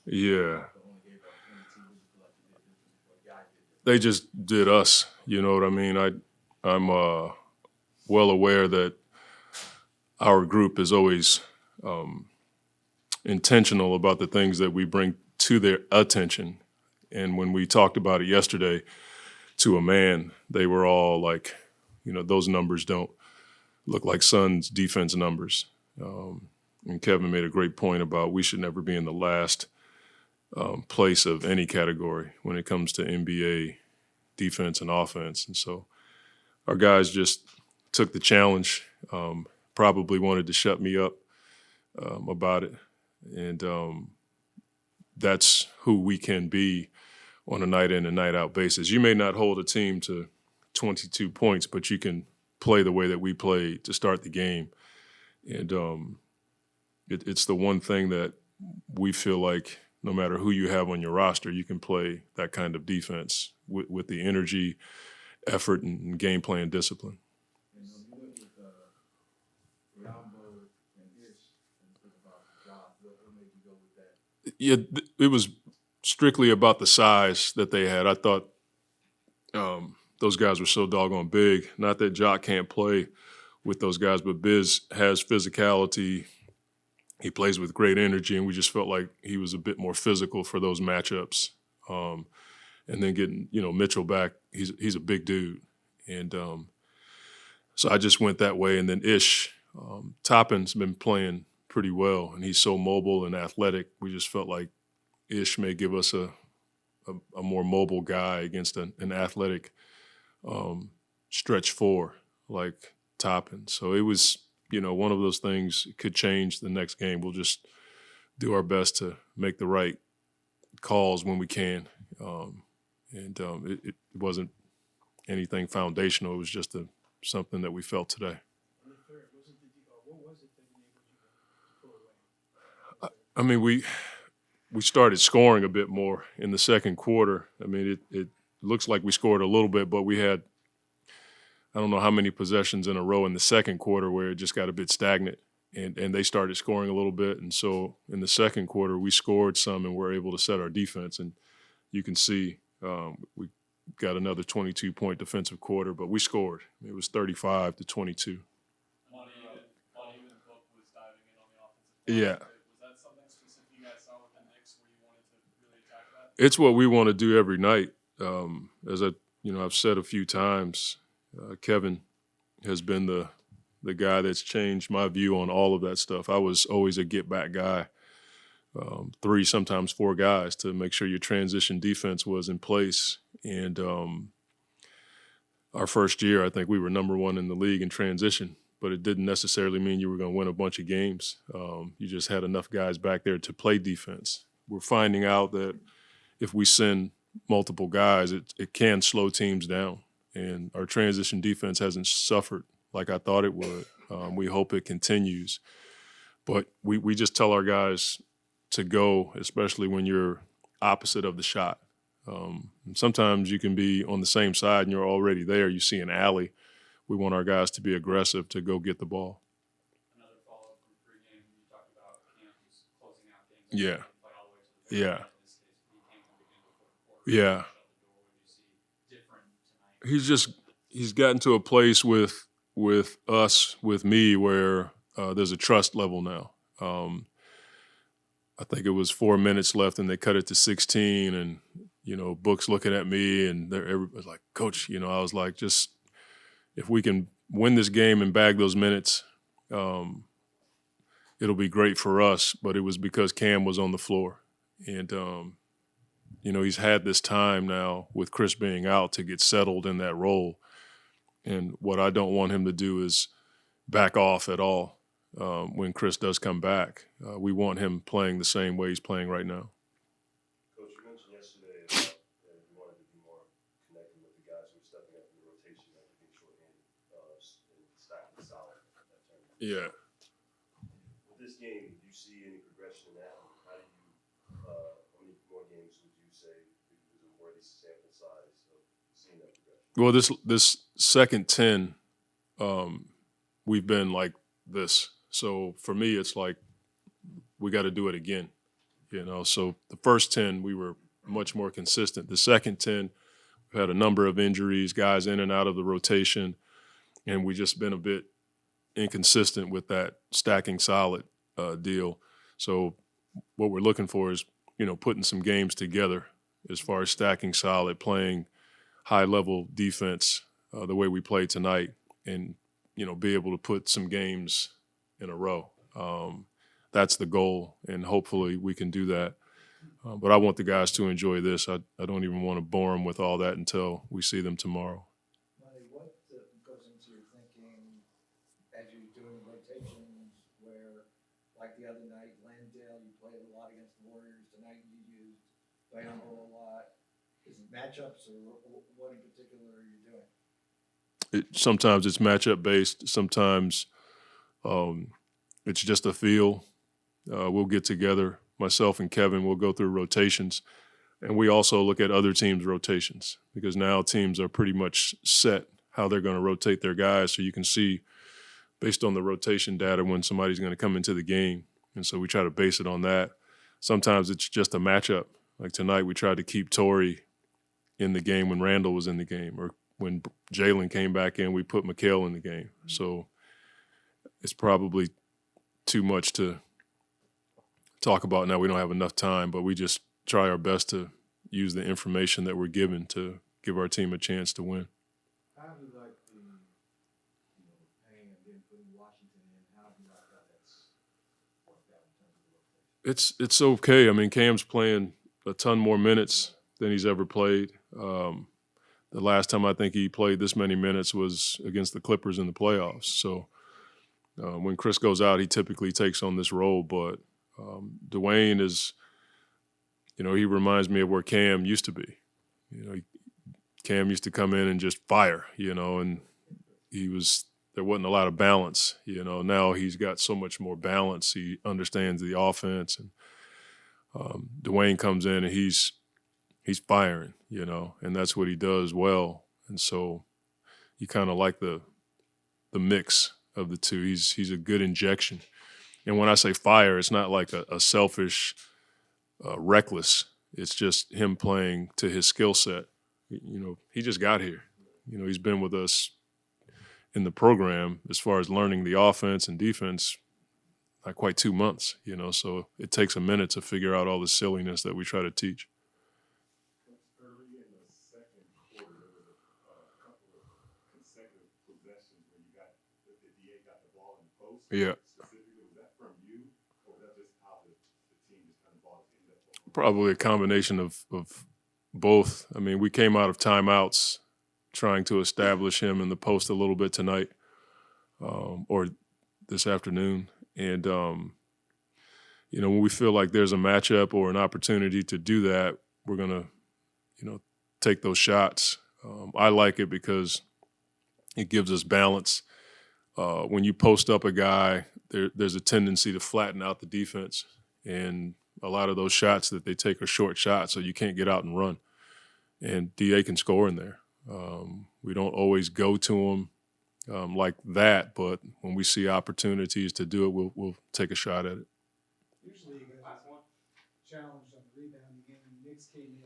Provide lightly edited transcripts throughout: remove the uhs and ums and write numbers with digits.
Yeah. They just did us. You know what I mean? I'm well aware that our group is always intentional about the things that we bring to their attention. And when we talked about it yesterday to a man, they were all like, those numbers don't look like Suns defense numbers. And Kevin made a great point about we should never be in the last place of any category when it comes to NBA defense and offense. And so our guys just took the challenge, probably wanted to shut me up about it. And that's who we can be on a night in and night out basis. You may not hold a team to 22 points, but you can play the way that we played to start the game. And it's the one thing that we feel like no matter who you have on your roster, you can play that kind of defense with the energy, effort, and game plan discipline. Yeah, it was strictly about the size that they had. I thought those guys were so doggone big. Not that Jock can't play with those guys, but Biz has physicality. He plays with great energy, and we just felt like he was a bit more physical for those matchups. And then getting, Mitchell back, he's a big dude. And so I just went that way. And then Ish, Toppin's been playing pretty well, and he's so mobile and athletic. We just felt like Ish may give us a more mobile guy against an athletic stretch four like Toppin. So it was, one of those things could change the next game. We'll just do our best to make the right calls when we can. It wasn't anything foundational. It was just something that we felt today. I mean, we started scoring a bit more in the second quarter. I mean, it looks like we scored a little bit, but we had, I don't know how many possessions in a row in the second quarter where it just got a bit stagnant, and they started scoring a little bit. And so in the second quarter, we scored some and were able to set our defense. And you can see we got another 22-point defensive quarter, but we scored. It was 35-22. Monty even was diving in on the offensive Yeah. Was that something specific you guys saw with the Knicks where you wanted to really attack that? It's what we want to do every night. As I've said a few times, Kevin has been the guy that's changed my view on all of that stuff. I was always a get-back guy, 3, sometimes 4 guys to make sure your transition defense was in place. And our first year, I think we were number 1 in the league in transition, but it didn't necessarily mean you were going to win a bunch of games. You just had enough guys back there to play defense. We're finding out that if we send multiple guys, it can slow teams down. And our transition defense hasn't suffered like I thought it would. We hope it continues. But we just tell our guys to go, especially when you're opposite of the shot. Sometimes you can be on the same side and you're already there. You see an alley. We want our guys to be aggressive to go get the ball. Another follow-up from pregame, you talked about Cam's closing out games. Yeah. Yeah. Yeah. He's gotten to a place with us, with me, where there's a trust level now. I think it was 4 minutes left and they cut it to 16, and Book's looking at me and everybody's like, Coach, I was like, just if we can win this game and bag those minutes, it'll be great for us. But it was because Cam was on the floor. And, he's had this time now with Chris being out to get settled in that role. And what I don't want him to do is back off at all when Chris does come back. We want him playing the same way he's playing right now. Coach, you mentioned yesterday that you wanted to be more connected with the guys who are stepping up in the rotation after being short-handed and stacking solid. Yeah. With this game, do you see any progression in that? How many more games would you say is a worthy sample size of seeing that progression? Well, this second 10, we've been like this. So for me, it's like we got to do it again. So the first 10 we were much more consistent. The second 10, we've had a number of injuries, guys in and out of the rotation, and we just been a bit inconsistent with that stacking solid deal. So what we're looking for is, putting some games together as far as stacking solid, playing high-level defense the way we played tonight, and, be able to put some games in a row. That's the goal, and hopefully we can do that. But I want the guys to enjoy this. I don't even want to bore them with all that until we see them tomorrow. Monty, what goes into your thinking as you're doing rotations where, like the other night, Landale, you played a lot against the Warriors. Tonight you used Bambo a lot. Is it matchups or what in particular are you doing? Sometimes it's matchup based. Sometimes it's just a feel. We'll get together, myself and Kevin, we'll go through rotations. And we also look at other teams' rotations because now teams are pretty much set how they're going to rotate their guys. So you can see based on the rotation data when somebody's going to come into the game. And so we try to base it on that. Sometimes it's just a matchup. Like tonight, we tried to keep Torrey in the game when Randall was in the game, or when Jalen came back in, we put McHale in the game. So it's probably too much to talk about now. We don't have enough time, but we just try our best to use the information that we're given to give our team a chance to win. How do you like the, paying and then putting Washington in? How do you like how that's worked out in terms of the rotation? It's okay. I mean, Cam's playing a ton more minutes than he's ever played. The last time I think he played this many minutes was against the Clippers in the playoffs. So when Chris goes out, he typically takes on this role. But Dwayne is, he reminds me of where Cam used to be. Cam used to come in and just fire, and there wasn't a lot of balance. Now he's got so much more balance. He understands the offense, and Dwayne comes in and he's firing, and that's what he does well. And so you kind of like the mix of the two. He's a good injection. And when I say fire, it's not like a selfish, reckless. It's just him playing to his skill set. He just got here. He's been with us in the program as far as learning the offense and defense, not quite 2 months, so it takes a minute to figure out all the silliness that we try to teach. Early in the second quarter, there was a couple of consecutive possessions where the DA got the ball in the post. Yeah. Specifically, was that from you, or was that just how the team just kind of ball in that? Probably a combination of both. I mean, we came out of timeouts trying to establish him in the post a little bit tonight, or this afternoon. And, when we feel like there's a matchup or an opportunity to do that, we're going to, take those shots. I like it because it gives us balance. When you post up a guy, there's a tendency to flatten out the defense. And a lot of those shots that they take are short shots, so you can't get out and run. And DA can score in there. We don't always go to him like that, but when we see opportunities to do it, we'll take a shot at it. Usually you guys are challenged on the rebounding game, and the Knicks came in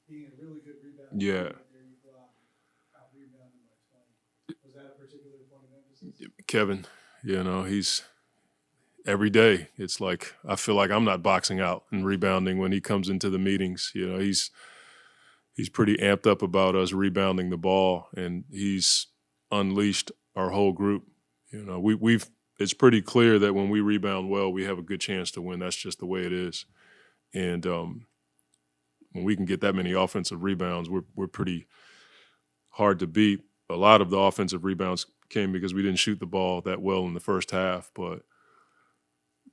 being a really good rebounding Yeah. team, and there you go out rebounded by 20. Was that a particular point of emphasis? Kevin, he's every day. It's like I feel like I'm not boxing out and rebounding when he comes into the meetings. He's pretty amped up about us rebounding the ball, and he's unleashed our whole group. It's pretty clear that when we rebound well, we have a good chance to win. That's just the way it is. And when we can get that many offensive rebounds, we're pretty hard to beat. A lot of the offensive rebounds came because we didn't shoot the ball that well in the first half, but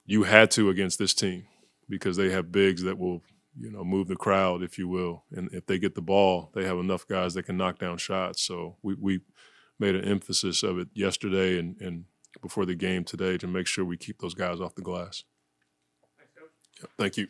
you had to against this team because they have bigs that will, move the crowd, if you will. And if they get the ball, they have enough guys that can knock down shots. So we made an emphasis of it yesterday and before the game today to make sure we keep those guys off the glass. Thanks, Coach. Thank you.